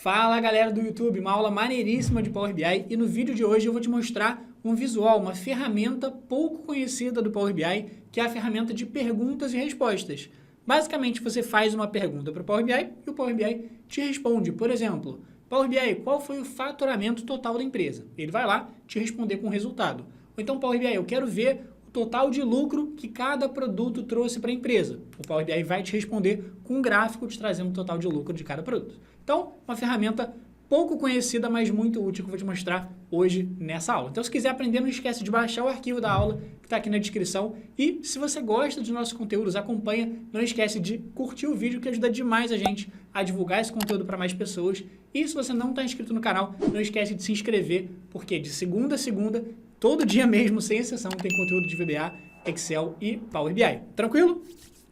Fala galera do YouTube, uma aula maneiríssima de Power BI e no vídeo de hoje eu vou te mostrar um visual, uma ferramenta pouco conhecida do Power BI, que é a ferramenta de perguntas e respostas. Basicamente você faz uma pergunta para o Power BI e o Power BI te responde. Por exemplo, Power BI, qual foi o faturamento total da empresa? Ele vai lá te responder com o resultado. Ou então Power BI, eu quero ver o total de lucro que cada produto trouxe para a empresa. O Power BI vai te responder com um gráfico te trazendo o total de lucro de cada produto. Então, uma ferramenta pouco conhecida, mas muito útil que eu vou te mostrar hoje nessa aula. Então, se quiser aprender, não esquece de baixar o arquivo da aula que está aqui na descrição. E se você gosta dos nossos conteúdos, acompanha. Não esquece de curtir o vídeo, que ajuda demais a gente a divulgar esse conteúdo para mais pessoas. E se você não está inscrito no canal, não esquece de se inscrever, porque de segunda a segunda, todo dia mesmo, sem exceção, tem conteúdo de VBA, Excel e Power BI. Tranquilo?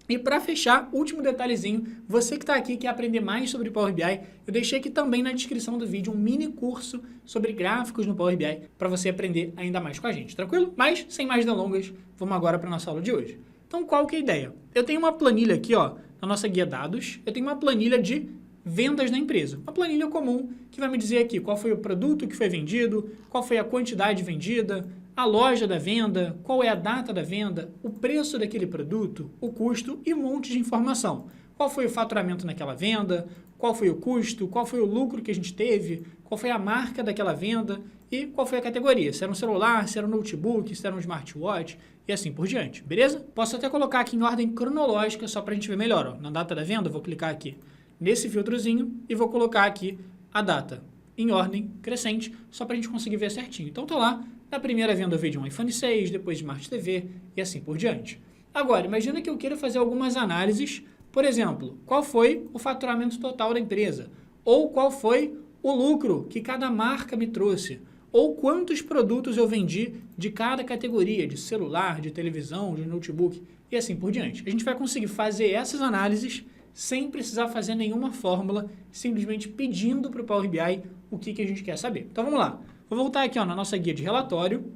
E para fechar, último detalhezinho, você que está aqui e quer aprender mais sobre Power BI, eu deixei aqui também na descrição do vídeo um mini curso sobre gráficos no Power BI para você aprender ainda mais com a gente, tranquilo? Mas, sem mais delongas, vamos agora para a nossa aula de hoje. Então, qual que é a ideia? Eu tenho uma planilha aqui, ó, na nossa guia dados, eu tenho uma planilha de vendas da empresa. Uma planilha comum que vai me dizer aqui qual foi o produto que foi vendido, qual foi a quantidade vendida, a loja da venda, qual é a data da venda, o preço daquele produto, o custo e um monte de informação. Qual foi o faturamento naquela venda, qual foi o custo, qual foi o lucro que a gente teve, qual foi a marca daquela venda e qual foi a categoria. Se era um celular, se era um notebook, se era um smartwatch e assim por diante, beleza? Posso até colocar aqui em ordem cronológica só para a gente ver melhor. Ó. Na data da venda, eu vou clicar aqui nesse filtrozinho e vou colocar aqui a data em ordem crescente, só para a gente conseguir ver certinho. Então, estou lá, na primeira venda eu vejo um iPhone 6, depois de Smart TV e assim por diante. Agora, imagina que eu queira fazer algumas análises, por exemplo, qual foi o faturamento total da empresa, ou qual foi o lucro que cada marca me trouxe, ou quantos produtos eu vendi de cada categoria, de celular, de televisão, de notebook e assim por diante. A gente vai conseguir fazer essas análises sem precisar fazer nenhuma fórmula, simplesmente pedindo para o Power BI o que a gente quer saber. Então vamos lá. Vou voltar aqui ó, na nossa guia de relatório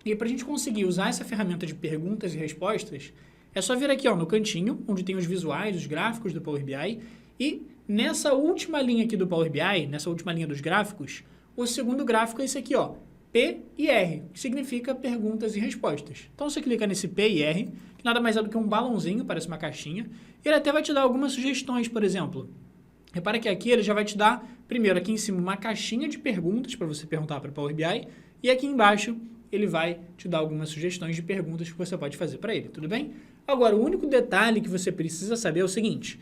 e para a gente conseguir usar essa ferramenta de perguntas e respostas, é só vir aqui ó, no cantinho, onde tem os visuais, os gráficos do Power BI e nessa última linha aqui do Power BI, nessa última linha dos gráficos, o segundo gráfico é esse aqui, ó, P e R, que significa perguntas e respostas. Então você clica nesse P e R, que nada mais é do que um balãozinho, parece uma caixinha, e ele até vai te dar algumas sugestões, por exemplo. Repara que aqui ele já vai te dar, primeiro aqui em cima, uma caixinha de perguntas para você perguntar para o Power BI, e aqui embaixo ele vai te dar algumas sugestões de perguntas que você pode fazer para ele, tudo bem? Agora, o único detalhe que você precisa saber é o seguinte,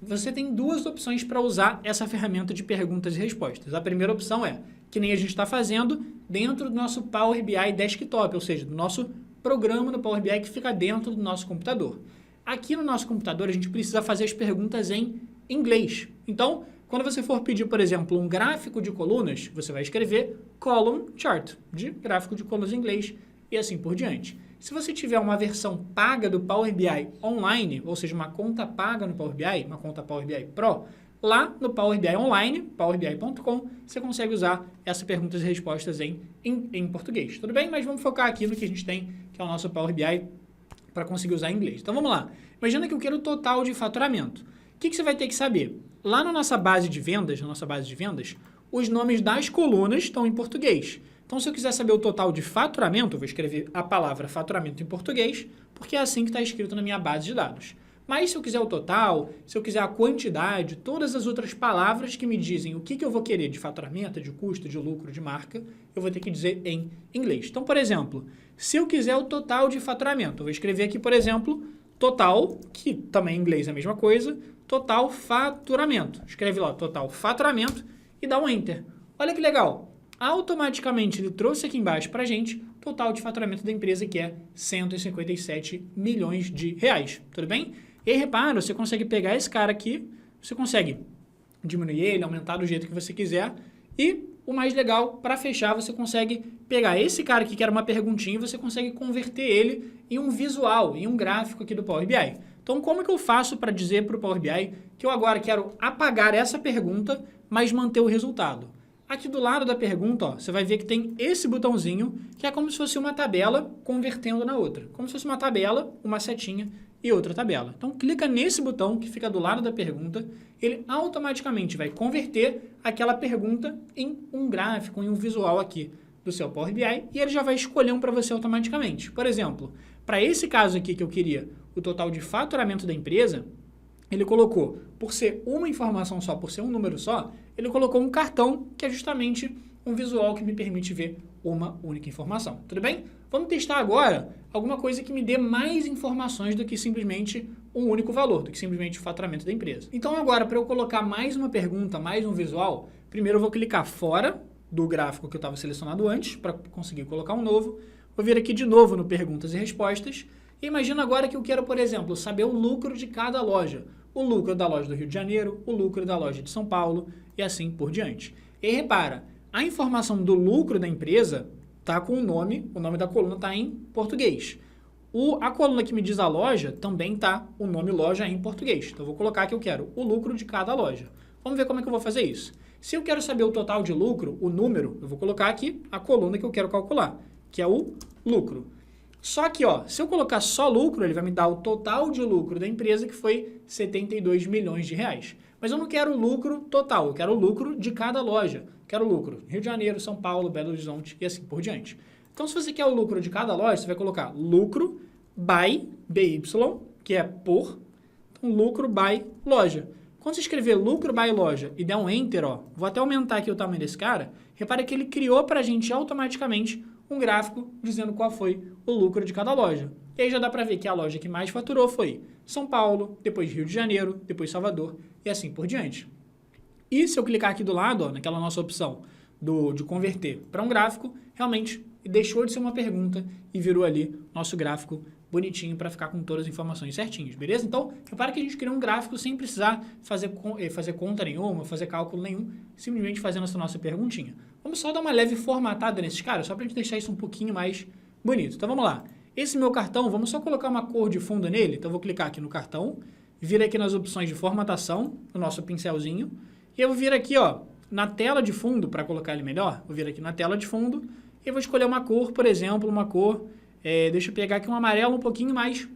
você tem duas opções para usar essa ferramenta de perguntas e respostas. A primeira opção é, que nem a gente está fazendo, dentro do nosso Power BI Desktop, ou seja, do nosso programa do Power BI que fica dentro do nosso computador. Aqui no nosso computador, a gente precisa fazer as perguntas em inglês. Então, quando você for pedir, por exemplo, um gráfico de colunas, você vai escrever column chart, de gráfico de colunas em inglês, e assim por diante. Se você tiver uma versão paga do Power BI online, ou seja, uma conta paga no Power BI, uma conta Power BI Pro, lá no Power BI Online, powerbi.com, você consegue usar essas perguntas e respostas em português. Tudo bem? Mas vamos focar aqui no que a gente tem, que é o nosso Power BI, para conseguir usar em inglês. Então vamos lá. Imagina que eu quero o total de faturamento. O que você vai ter que saber? Lá na nossa base de vendas, os nomes das colunas estão em português. Então, se eu quiser saber o total de faturamento, eu vou escrever a palavra faturamento em português, porque é assim que está escrito na minha base de dados. Mas se eu quiser o total, se eu quiser a quantidade, todas as outras palavras que me dizem o que eu vou querer de faturamento, de custo, de lucro, de marca, eu vou ter que dizer em inglês. Então, por exemplo, se eu quiser o total de faturamento, eu vou escrever aqui, por exemplo, total, que também em inglês é a mesma coisa, total faturamento. Escreve lá, total faturamento e dá um Enter. Olha que legal. Automaticamente ele trouxe aqui embaixo para a gente o total de faturamento da empresa, que é 157 milhões de reais. Tudo bem? E aí, repara, você consegue pegar esse cara aqui, você consegue diminuir ele, aumentar do jeito que você quiser. E o mais legal, para fechar, você consegue pegar esse cara aqui, que era uma perguntinha, e você consegue converter ele em um visual, em um gráfico aqui do Power BI. Então, como que eu faço para dizer para o Power BI que eu agora quero apagar essa pergunta, mas manter o resultado? Aqui do lado da pergunta, ó, você vai ver que tem esse botãozinho, que é como se fosse uma tabela convertendo na outra. Como se fosse uma tabela, uma setinha e outra tabela. Então, clica nesse botão que fica do lado da pergunta, ele automaticamente vai converter aquela pergunta em um gráfico, em um visual aqui do seu Power BI, e ele já vai escolher um para você automaticamente. Por exemplo, para esse caso aqui que eu queria o total de faturamento da empresa, ele colocou, por ser uma informação só, por ser um número só, ele colocou um cartão, que é justamente um visual que me permite ver uma única informação. Tudo bem? Vamos testar agora alguma coisa que me dê mais informações do que simplesmente um único valor, do que simplesmente o faturamento da empresa. Então agora, para eu colocar mais uma pergunta, mais um visual, primeiro eu vou clicar fora do gráfico que eu estava selecionado antes, para conseguir colocar um novo. Vou vir aqui de novo no Perguntas e Respostas. E imagina agora que eu quero, por exemplo, saber o lucro de cada loja. O lucro da loja do Rio de Janeiro, o lucro da loja de São Paulo e assim por diante. E aí, repara, a informação do lucro da empresa está com o nome da coluna está em português. A coluna que me diz a loja também está o nome loja em português. Então, eu vou colocar que eu quero o lucro de cada loja. Vamos ver como é que eu vou fazer isso. Se eu quero saber o total de lucro, o número, eu vou colocar aqui a coluna que eu quero calcular, que é o lucro. Só que, se eu colocar só lucro, ele vai me dar o total de lucro da empresa, que foi 72 milhões de reais. Mas eu não quero o lucro total, eu quero o lucro de cada loja. Quero o lucro Rio de Janeiro, São Paulo, Belo Horizonte e assim por diante. Então, se você quer o lucro de cada loja, você vai colocar lucro by, BY, que é por, então lucro by loja. Quando você escrever lucro by loja e der um Enter, vou até aumentar aqui o tamanho desse cara, repara que ele criou para a gente automaticamente um gráfico dizendo qual foi o lucro de cada loja. E aí já dá para ver que a loja que mais faturou foi São Paulo, depois Rio de Janeiro, depois Salvador e assim por diante. E se eu clicar aqui do lado, naquela nossa opção de converter para um gráfico, realmente deixou de ser uma pergunta e virou ali nosso gráfico bonitinho para ficar com todas as informações certinhas, beleza? Então, repara que a gente criou um gráfico sem precisar fazer conta nenhuma, fazer cálculo nenhum, simplesmente fazendo essa nossa perguntinha. Vamos só dar uma leve formatada nesses caras, só para a gente deixar isso um pouquinho mais bonito. Então, vamos lá. Esse meu cartão, vamos só colocar uma cor de fundo nele. Então, eu vou clicar aqui no cartão, vir aqui nas opções de formatação, no nosso pincelzinho, e eu vou vir aqui, na tela de fundo, para colocar ele melhor, vou vir aqui na tela de fundo, e eu vou escolher uma cor, por exemplo, uma cor... deixa eu pegar aqui um amarelo um pouquinho mais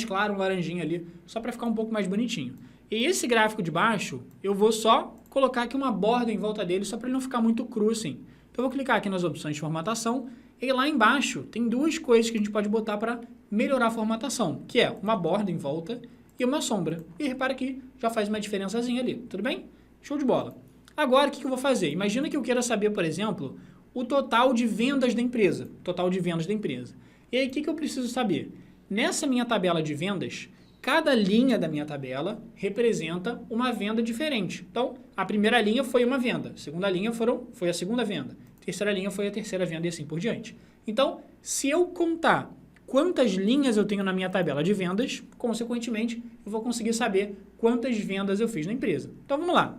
claro, um laranjinha ali, só para ficar um pouco mais bonitinho. E esse gráfico de baixo, eu vou só colocar aqui uma borda em volta dele, só para ele não ficar muito cru assim. Então, eu vou clicar aqui nas opções de formatação, e lá embaixo tem duas coisas que a gente pode botar para melhorar a formatação, que é uma borda em volta e uma sombra. E repara que já faz uma diferençazinha ali, tudo bem? Show de bola. Agora, o que eu vou fazer? Imagina que eu queira saber, por exemplo, o total de vendas da empresa. E aí, o que eu preciso saber? Nessa minha tabela de vendas, cada linha da minha tabela representa uma venda diferente. Então, a primeira linha foi uma venda, a segunda linha foi a segunda venda, a terceira linha foi a terceira venda e assim por diante. Então, se eu contar quantas linhas eu tenho na minha tabela de vendas, consequentemente, eu vou conseguir saber quantas vendas eu fiz na empresa. Então, vamos lá.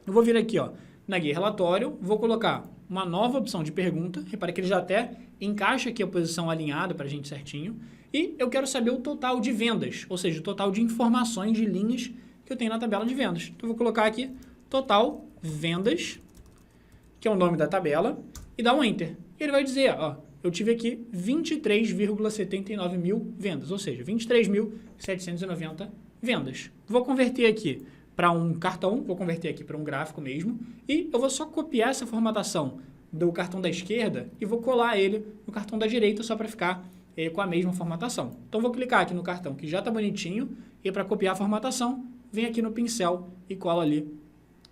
Eu vou vir aqui, na guia relatório, vou colocar uma nova opção de pergunta, repare que ele já até encaixa aqui a posição alinhada para a gente certinho, e eu quero saber o total de vendas, ou seja, o total de informações de linhas que eu tenho na tabela de vendas. Então, eu vou colocar aqui total vendas, que é o nome da tabela, e dar um Enter. E ele vai dizer, eu tive aqui 23,79 mil vendas, ou seja, 23.790 vendas. Vou converter aqui para um cartão, vou converter aqui para um gráfico mesmo, e eu vou só copiar essa formatação do cartão da esquerda e vou colar ele no cartão da direita só para ficar com a mesma formatação. Então, vou clicar aqui no cartão que já está bonitinho e para copiar a formatação, vem aqui no pincel e cola ali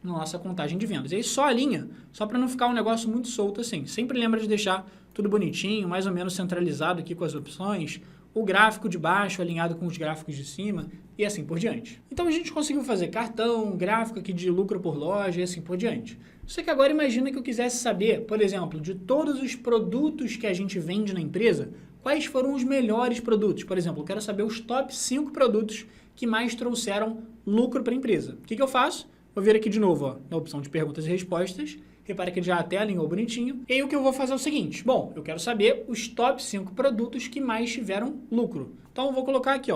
na nossa contagem de vendas. E aí só alinha, só para não ficar um negócio muito solto assim. Sempre lembra de deixar tudo bonitinho, mais ou menos centralizado aqui com as opções, o gráfico de baixo alinhado com os gráficos de cima e assim por diante. Então, a gente conseguiu fazer cartão, gráfico aqui de lucro por loja e assim por diante. Só que agora imagina que eu quisesse saber, por exemplo, de todos os produtos que a gente vende na empresa, quais foram os melhores produtos. Por exemplo, eu quero saber os top 5 produtos que mais trouxeram lucro para a empresa. O que eu faço? Vou vir aqui de novo, na opção de perguntas e respostas. Repara que ele já até alinhou bonitinho. E aí o que eu vou fazer é o seguinte. Bom, eu quero saber os top 5 produtos que mais tiveram lucro. Então, eu vou colocar aqui,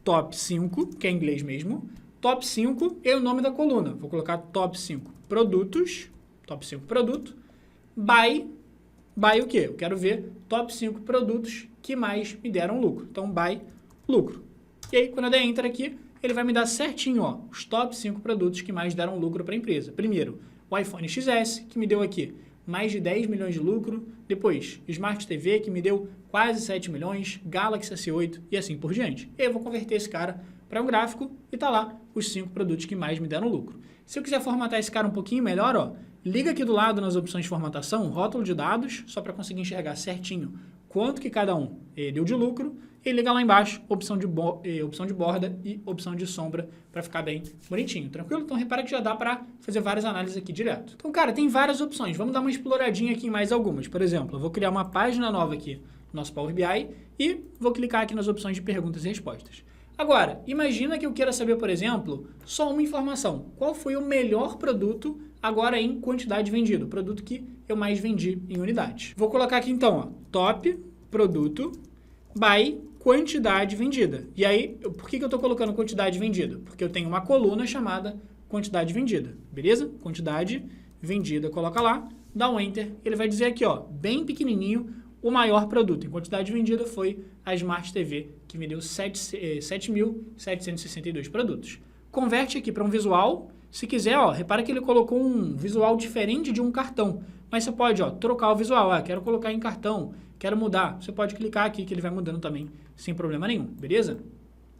top 5, que é em inglês mesmo. Top 5 é o nome da coluna. Vou colocar top 5 produtos. Top 5 produto. By o quê? Eu quero ver top 5 produtos que mais me deram lucro. Então, by lucro. E aí, quando eu der Enter aqui, ele vai me dar certinho, ó, os top 5 produtos que mais deram lucro para a empresa. Primeiro, o iPhone XS, que me deu aqui mais de 10 milhões de lucro. Depois, Smart TV, que me deu quase 7 milhões. Galaxy S8 e assim por diante. E aí eu vou converter esse cara para um gráfico e tá lá os 5 produtos que mais me deram lucro. Se eu quiser formatar esse cara um pouquinho melhor, ó, liga aqui do lado nas opções de formatação, rótulo de dados, só para conseguir enxergar certinho quanto que cada um deu de lucro. E liga lá embaixo, opção de borda e opção de sombra para ficar bem bonitinho, tranquilo? Então repara que já dá para fazer várias análises aqui direto. Então, cara, tem várias opções. Vamos dar uma exploradinha aqui em mais algumas. Por exemplo, eu vou criar uma página nova aqui no nosso Power BI e vou clicar aqui nas opções de perguntas e respostas. Agora, imagina que eu queira saber, por exemplo, só uma informação. Qual foi o melhor produto agora em quantidade vendida? O produto que eu mais vendi em unidades. Vou colocar aqui então, ó, top produto by quantidade vendida. E aí, por que eu estou colocando quantidade vendida? Porque eu tenho uma coluna chamada quantidade vendida, beleza? Quantidade vendida, coloca lá, dá um Enter, ele vai dizer aqui, ó, bem pequenininho, o maior produto em quantidade vendida foi a Smart TV, que me deu 7.762 produtos. Converte aqui para um visual, se quiser, ó, repara que ele colocou um visual diferente de um cartão, mas você pode, ó, trocar o visual, quero colocar em cartão, quero mudar, você pode clicar aqui que ele vai mudando também, sem problema nenhum, beleza?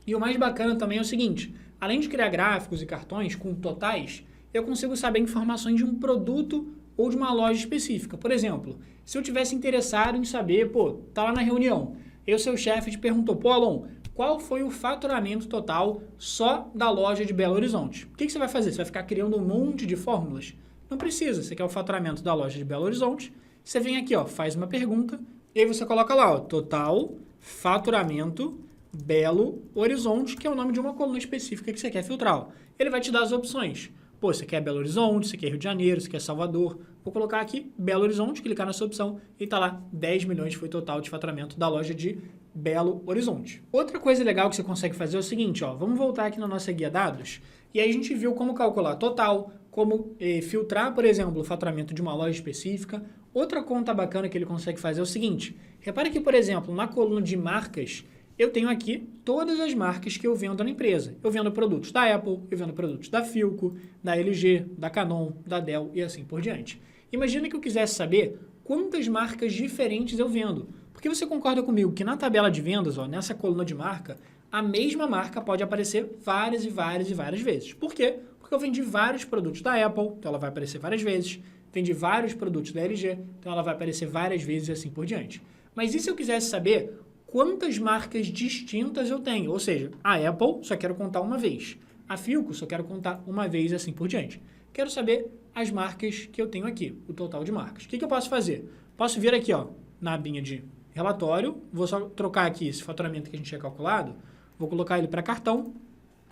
E o mais bacana também é o seguinte, além de criar gráficos e cartões com totais, eu consigo saber informações de um produto ou de uma loja específica. Por exemplo, se eu tivesse interessado em saber, pô, tá lá na reunião, e o seu chefe te perguntou, pô, Alon, qual foi o faturamento total só da loja de Belo Horizonte? O que você vai fazer? Você vai ficar criando um monte de fórmulas? Não precisa, você quer o faturamento da loja de Belo Horizonte, você vem aqui, ó, faz uma pergunta, e aí você coloca lá, ó, total faturamento Belo Horizonte, que é o nome de uma coluna específica que você quer filtrar. Ó. Ele vai te dar as opções. Pô, você quer Belo Horizonte, você quer Rio de Janeiro, você quer Salvador. Vou colocar aqui Belo Horizonte, clicar nessa opção e tá lá, 10 milhões foi o total de faturamento da loja de Belo Horizonte. Outra coisa legal que você consegue fazer é o seguinte, ó, vamos voltar aqui na nossa guia dados e aí a gente viu como calcular total, como filtrar, por exemplo, o faturamento de uma loja específica. Outra conta bacana que ele consegue fazer é o seguinte, repare que, por exemplo, na coluna de marcas, eu tenho aqui todas as marcas que eu vendo na empresa. Eu vendo produtos da Apple, eu vendo produtos da Philco, da LG, da Canon, da Dell e assim por diante. Imagina que eu quisesse saber quantas marcas diferentes eu vendo. Porque você concorda comigo que na tabela de vendas, ó, nessa coluna de marca, a mesma marca pode aparecer várias e várias e várias vezes. Por quê? Porque eu vendi vários produtos da Apple, então ela vai aparecer várias vezes. Vendi vários produtos da LG, então ela vai aparecer várias vezes e assim por diante. Mas e se eu quisesse saber quantas marcas distintas eu tenho? Ou seja, a Apple só quero contar uma vez, a Philco só quero contar uma vez e assim por diante. Quero saber as marcas que eu tenho aqui, o total de marcas. O que eu posso fazer? Posso vir aqui, ó, na abinha de relatório, vou só trocar aqui esse faturamento que a gente tinha calculado, vou colocar ele para cartão,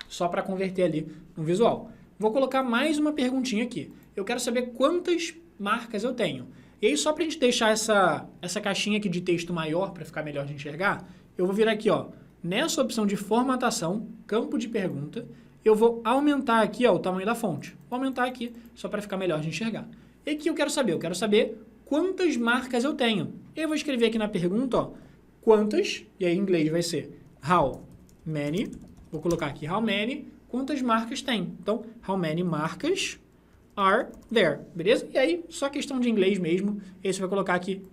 só para converter ali no visual. Vou colocar mais uma perguntinha aqui. Eu quero saber quantas marcas eu tenho. E aí, só para a gente deixar essa caixinha aqui de texto maior, para ficar melhor de enxergar, eu vou vir aqui, ó, nessa opção de formatação, campo de pergunta, eu vou aumentar aqui, ó, o tamanho da fonte. Vou aumentar aqui, só para ficar melhor de enxergar. E aqui eu quero saber quantas marcas eu tenho. Eu vou escrever aqui na pergunta, ó, quantas, e aí em inglês vai ser how many, vou colocar aqui how many, quantas marcas tem. Então, how many marcas are there, beleza? E aí, só questão de inglês mesmo, aí você vai colocar aqui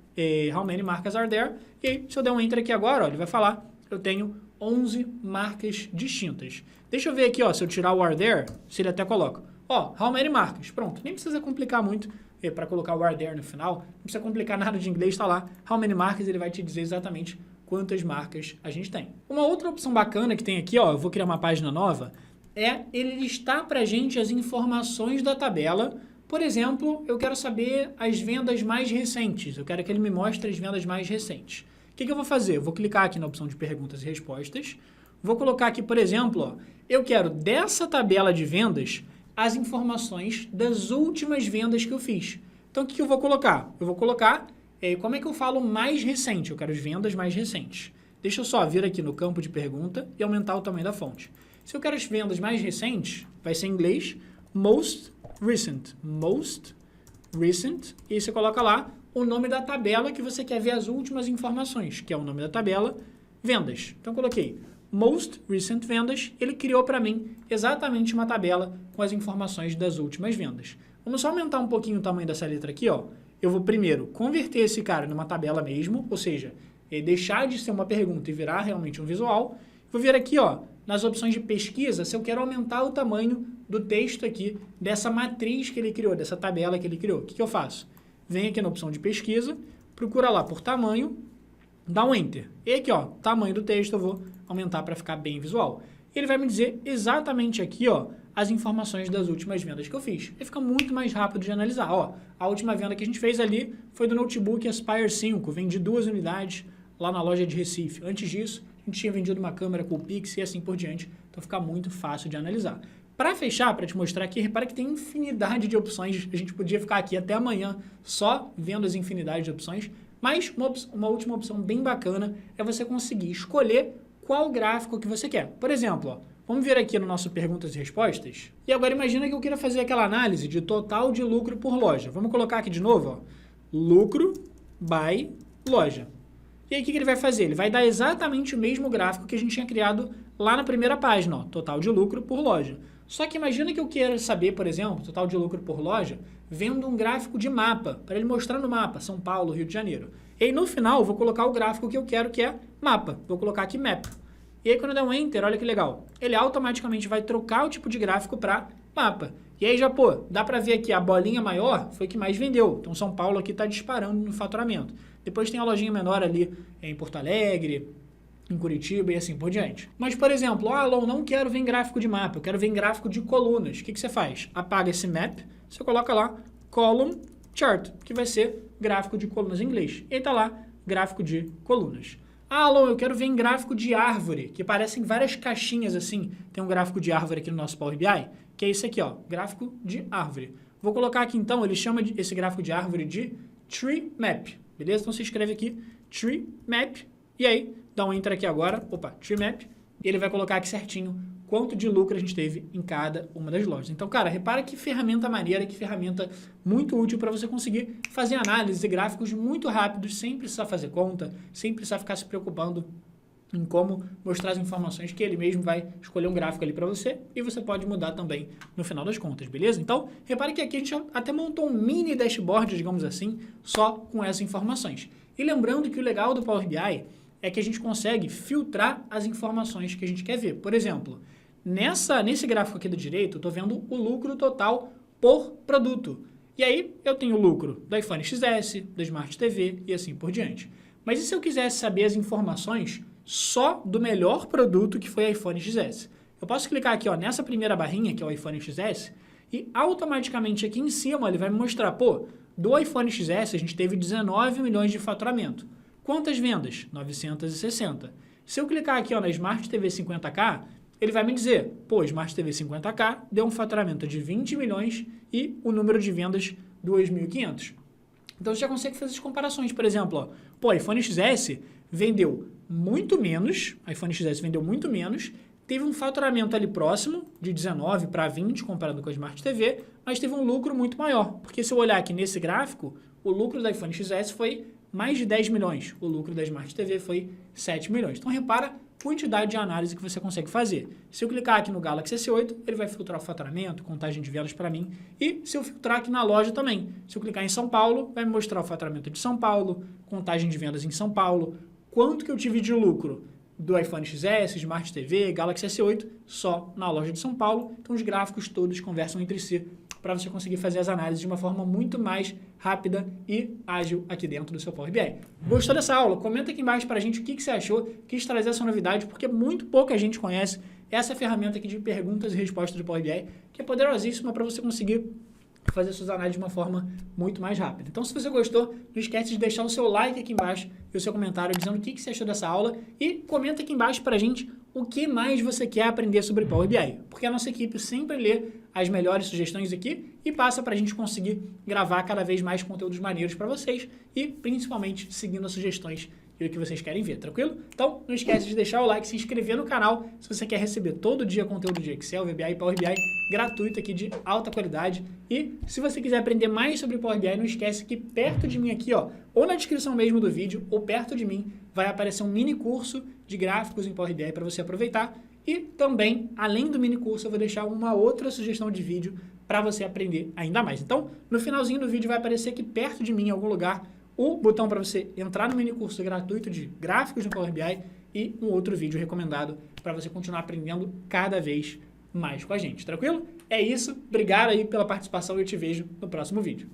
how many marcas are there, e aí, se eu der um enter aqui agora, ó, ele vai falar, eu tenho 11 marcas distintas. Deixa eu ver aqui, ó, se eu tirar o are there, se ele até coloca, ó, how many marcas, pronto, nem precisa complicar muito para colocar o are there no final, não precisa complicar nada de inglês, tá lá, how many marcas, ele vai te dizer exatamente quantas marcas a gente tem. Uma outra opção bacana que tem aqui, ó, eu vou criar uma página nova, é ele listar para a gente as informações da tabela. Por exemplo, eu quero saber as vendas mais recentes. Eu quero que ele me mostre as vendas mais recentes. O que eu vou fazer? Eu vou clicar aqui na opção de perguntas e respostas. Vou colocar aqui, por exemplo, ó, eu quero dessa tabela de vendas as informações das últimas vendas que eu fiz. Então, o que eu vou colocar? Eu vou colocar, como é que eu falo mais recente? Eu quero as vendas mais recentes. Deixa eu só vir aqui no campo de pergunta e aumentar o tamanho da fonte. Se eu quero as vendas mais recentes, vai ser em inglês, most recent, e aí você coloca lá o nome da tabela que você quer ver as últimas informações, que é o nome da tabela, vendas. Então, coloquei Most Recent Vendas, ele criou para mim exatamente uma tabela com as informações das últimas vendas. Vamos só aumentar um pouquinho o tamanho dessa letra aqui, ó. Eu vou primeiro converter esse cara numa tabela mesmo, ou seja, deixar de ser uma pergunta e virar realmente um visual. Vou vir aqui, ó, nas opções de pesquisa, se eu quero aumentar o tamanho do texto aqui, dessa matriz que ele criou, dessa tabela que ele criou. O que eu faço? Venho aqui na opção de pesquisa, procura lá por tamanho, dá um Enter. E aqui, ó, tamanho do texto eu vou aumentar para ficar bem visual. Ele vai me dizer exatamente aqui, ó, as informações das últimas vendas que eu fiz. E fica muito mais rápido de analisar. Ó, a última venda que a gente fez ali foi do notebook Aspire 5. Vendi 2 unidades lá na loja de Recife. Antes disso, a gente tinha vendido uma câmera Coolpix e assim por diante. Então fica muito fácil de analisar. Para fechar, para te mostrar aqui, repara que tem infinidade de opções. A gente podia ficar aqui até amanhã só vendo as infinidades de opções. Mas uma última opção bem bacana é você conseguir escolher qual gráfico que você quer. Por exemplo, ó, vamos vir aqui no nosso perguntas e respostas. E agora imagina que eu queira fazer aquela análise de total de lucro por loja. Vamos colocar aqui de novo, ó, lucro by loja. E aí o que ele vai fazer? Ele vai dar exatamente o mesmo gráfico que a gente tinha criado lá na primeira página, ó, total de lucro por loja. Só que imagina que eu queira saber, por exemplo, total de lucro por loja, vendo um gráfico de mapa, para ele mostrar no mapa, São Paulo, Rio de Janeiro. E aí no final eu vou colocar o gráfico que eu quero, que é mapa. Vou colocar aqui map. E aí quando eu der um Enter, olha que legal, ele automaticamente vai trocar o tipo de gráfico para mapa. E aí já, pô, dá para ver aqui a bolinha maior foi que mais vendeu. Então São Paulo aqui está disparando no faturamento. Depois tem a lojinha menor ali em Porto Alegre, em Curitiba e assim por diante. Mas, por exemplo, Alon, não quero ver em gráfico de mapa, eu quero ver em gráfico de colunas. O que você faz? Apaga esse map, você coloca lá column chart, que vai ser gráfico de colunas em inglês. E aí tá lá, gráfico de colunas. Alon, eu quero ver em gráfico de árvore, que parecem várias caixinhas assim. Tem um gráfico de árvore aqui no nosso Power BI, que é esse aqui, ó, gráfico de árvore. Vou colocar aqui então, ele chama esse gráfico de árvore de Tree Map, beleza? Então você escreve aqui Tree Map, e aí dá um Enter aqui agora, opa, Tree Map, e ele vai colocar aqui certinho quanto de lucro a gente teve em cada uma das lojas. Então, cara, repara que ferramenta maneira, que ferramenta muito útil para você conseguir fazer análises e gráficos muito rápidos, sem precisar fazer conta, sem precisar ficar se preocupando em como mostrar as informações, que ele mesmo vai escolher um gráfico ali para você e você pode mudar também no final das contas, beleza? Então, repare que aqui a gente até montou um mini dashboard, digamos assim, só com essas informações. E lembrando que o legal do Power BI é que a gente consegue filtrar as informações que a gente quer ver. Por exemplo, nesse gráfico aqui da direita, eu estou vendo o lucro total por produto. E aí eu tenho o lucro do iPhone XS, da Smart TV e assim por diante. Mas e se eu quisesse saber as informações só do melhor produto que foi o iPhone XS? Eu posso clicar aqui, ó, nessa primeira barrinha, que é o iPhone XS, e automaticamente aqui em cima ele vai me mostrar, pô, do iPhone XS a gente teve 19 milhões de faturamento. Quantas vendas? 960. Se eu clicar aqui, ó, na Smart TV 50K, ele vai me dizer, pô, Smart TV 50K deu um faturamento de 20 milhões e o número de vendas 2.500. Então você já consegue fazer as comparações. Por exemplo, ó, pô, iPhone XS vendeu muito menos, teve um faturamento ali próximo, de 19 para 20, comparado com a Smart TV, mas teve um lucro muito maior. Porque se eu olhar aqui nesse gráfico, o lucro da iPhone XS foi mais de 10 milhões. O lucro da Smart TV foi 7 milhões. Então, repara a quantidade de análise que você consegue fazer. Se eu clicar aqui no Galaxy S8, ele vai filtrar o faturamento, contagem de vendas para mim. E se eu filtrar aqui na loja também, se eu clicar em São Paulo, vai me mostrar o faturamento de São Paulo, contagem de vendas em São Paulo, quanto que eu tive de lucro do iPhone XS, Smart TV, Galaxy S8, só na loja de São Paulo. Então, os gráficos todos conversam entre si para você conseguir fazer as análises de uma forma muito mais rápida e ágil aqui dentro do seu Power BI. Gostou dessa aula? Comenta aqui embaixo para a gente o que você achou, quis trazer essa novidade, porque muito pouca gente conhece essa ferramenta aqui de perguntas e respostas do Power BI, que é poderosíssima para você conseguir fazer suas análises de uma forma muito mais rápida. Então, se você gostou, não esquece de deixar o seu like aqui embaixo e o seu comentário dizendo o que você achou dessa aula e comenta aqui embaixo para a gente o que mais você quer aprender sobre Power BI, porque a nossa equipe sempre lê as melhores sugestões aqui e passa para a gente conseguir gravar cada vez mais conteúdos maneiros para vocês e principalmente seguindo as sugestões e o que vocês querem ver, tranquilo? Então, não esquece de deixar o like, se inscrever no canal se você quer receber todo dia conteúdo de Excel, VBA e Power BI gratuito aqui de alta qualidade. E se você quiser aprender mais sobre Power BI, não esquece que perto de mim aqui, ó, ou na descrição mesmo do vídeo, ou perto de mim, vai aparecer um mini curso de gráficos em Power BI para você aproveitar. E também, além do mini curso, eu vou deixar uma outra sugestão de vídeo para você aprender ainda mais. Então, no finalzinho do vídeo vai aparecer aqui perto de mim, em algum lugar, o botão para você entrar no mini curso gratuito de gráficos no Power BI e um outro vídeo recomendado para você continuar aprendendo cada vez mais com a gente, tranquilo? É isso, obrigado aí pela participação e eu te vejo no próximo vídeo.